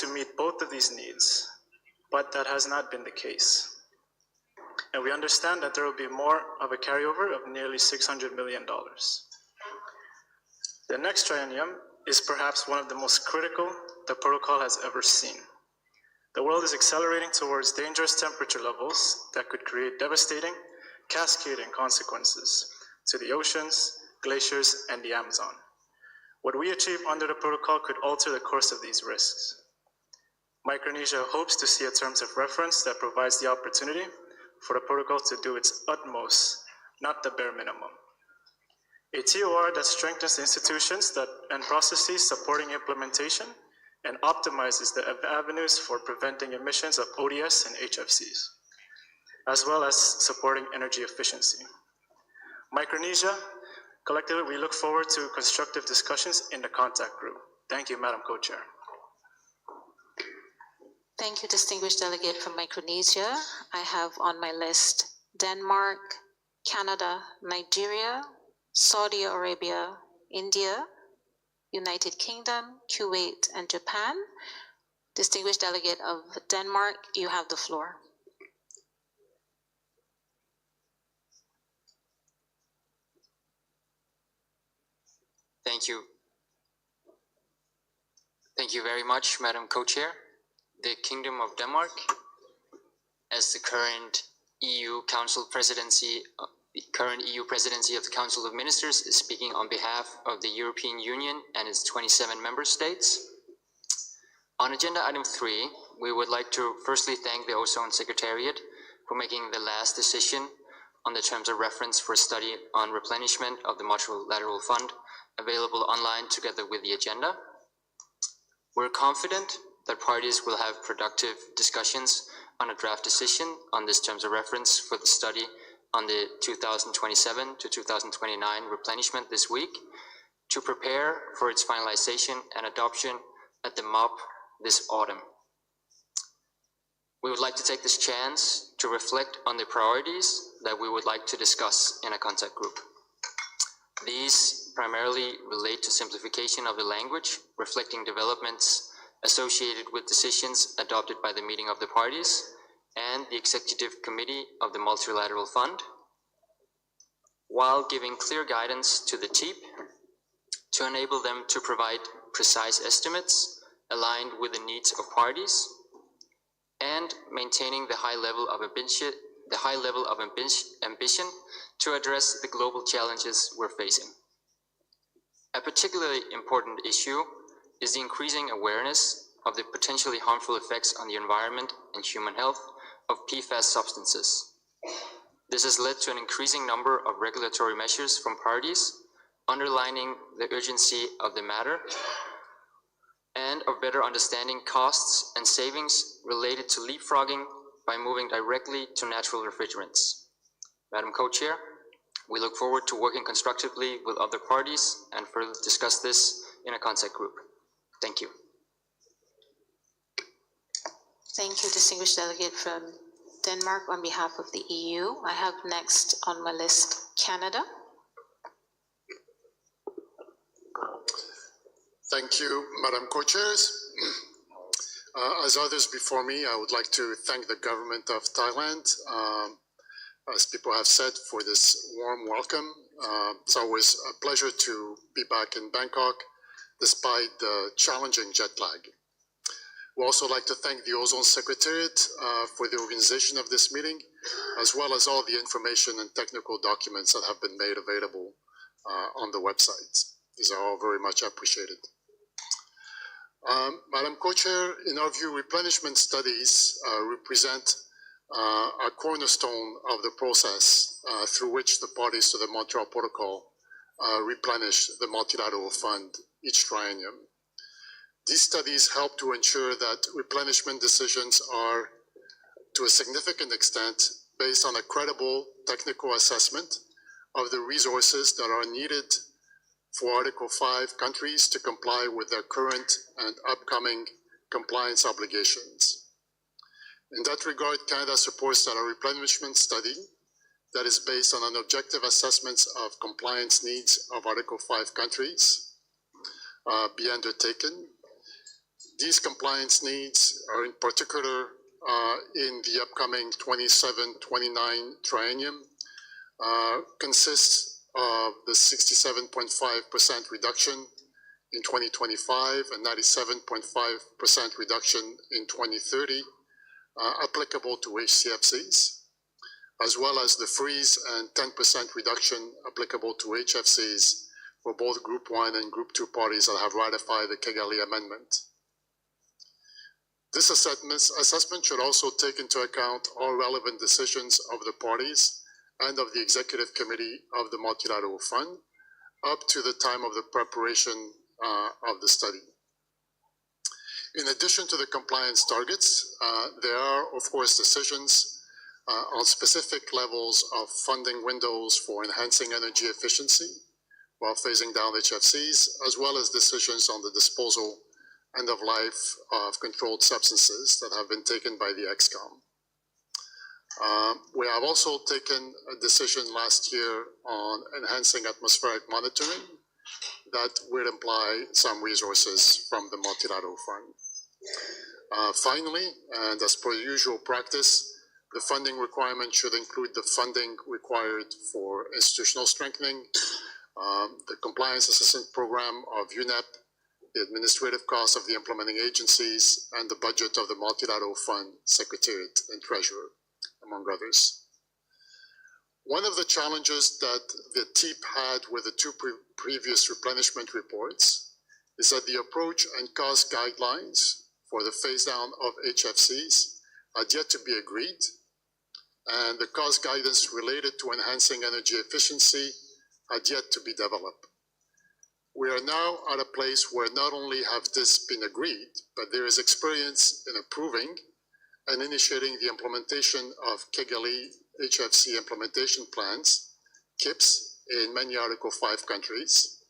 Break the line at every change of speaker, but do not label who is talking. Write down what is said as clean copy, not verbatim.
to meet both of these needs, but that has not been the case. And we understand that there will be more of a carryover of nearly $600 million. The next triennium is perhaps one of the most critical the protocol has ever seen. The world is accelerating towards dangerous temperature levels that could create devastating, cascading consequences to the oceans, glaciers, and the Amazon. What we achieve under the protocol could alter the course of these risks. Micronesia hopes to see a terms of reference that provides the opportunity for the protocol to do its utmost, not the bare minimum. A TOR that strengthens institutions and processes supporting implementation and optimizes the avenues for preventing emissions of ODS and HFCs, as well as supporting energy efficiency. Micronesia, collectively, we look forward to constructive discussions in the contact group. Thank you, Madam Co-Chair.
Thank you, distinguished delegate from Micronesia. I have on my list Denmark, Canada, Nigeria, Saudi Arabia, India, United Kingdom, Kuwait, and Japan. Distinguished delegate of Denmark, you have the floor.
Thank you. Thank you very much, Madam Co-Chair. The Kingdom of Denmark, as the current EU presidency of the Council of Ministers, is speaking on behalf of the European Union and its 27 member states. On agenda item 3, we would like to firstly thank the Ozone Secretariat for making the last decision on the terms of reference for study on replenishment of the multilateral fund available online together with the agenda. We're confident that parties will have productive discussions on a draft decision on this terms of reference for the study on the 2027 to 2029 replenishment this week to prepare for its finalization and adoption at the MOP this autumn. We would like to take this chance to reflect on the priorities that we would like to discuss in a contact group. These primarily relate to simplification of the language, reflecting developments associated with decisions adopted by the meeting of the parties and the Executive Committee of the Multilateral Fund, while giving clear guidance to the TEEP to enable them to provide precise estimates aligned with the needs of parties, and maintaining the high level of ambition to address the global challenges we're facing. A particularly important issue is the increasing awareness of the potentially harmful effects on the environment and human health of PFAS substances. This has led to an increasing number of regulatory measures from parties, underlining the urgency of the matter and of better understanding costs and savings related to leapfrogging by moving directly to natural refrigerants. Madam Co-Chair, we look forward to working constructively with other parties and further discuss this in a contact group. Thank you.
Thank you, distinguished delegate from Denmark on behalf of the EU. I have next on my list Canada.
Thank you, Madam Co-Chairs. As others before me, I would like to thank the government of Thailand, as people have said, for this warm welcome. It's always a pleasure to be back in Bangkok, despite the challenging jet lag. We'd also like to thank the Ozone Secretariat for the organization of this meeting, as well as all the information and technical documents that have been made available on the website. These are all very much appreciated. Madam Co-Chair, in our view, replenishment studies represent a cornerstone of the process through which the parties to the Montreal Protocol replenish the multilateral fund each triennium. These studies help to ensure that replenishment decisions are, to a significant extent, based on a credible technical assessment of the resources that are needed for Article 5 countries to comply with their current and upcoming compliance obligations. In that regard, Canada supports that a replenishment study that is based on an objective assessment of compliance needs of Article 5 countries be undertaken. These compliance needs are in particular in the upcoming 27-29 triennium, consists of the 67.5% reduction in 2025 and 97.5% reduction in 2030 applicable to HCFCs, as well as the freeze and 10% reduction applicable to HFCs for both Group 1 and Group 2 parties that have ratified the Kigali Amendment. This assessment should also take into account all relevant decisions of the parties and of the Executive Committee of the Multilateral Fund up to the time of the preparation of the study. In addition to the compliance targets, there are, of course, decisions on specific levels of funding windows for enhancing energy efficiency while phasing down HFCs, as well as decisions on the disposal end of life of controlled substances that have been taken by the EXCOM. We have also taken a decision last year on enhancing atmospheric monitoring that would imply some resources from the Multilateral Fund. Finally, and as per usual practice, the funding requirement should include the funding required for institutional strengthening, the compliance assistance program of UNEP, the administrative costs of the implementing agencies, and the budget of the Multilateral Fund Secretariat and Treasurer, among others. One of the challenges that the TEEP had with the two previous replenishment reports is that the approach and cost guidelines for the phase down of HFCs had yet to be agreed, and the cost guidance related to enhancing energy efficiency had yet to be developed. We are now at a place where not only have this been agreed, but there is experience in approving and initiating the implementation of Kigali HFC implementation plans, KIPs, in many Article 5 countries,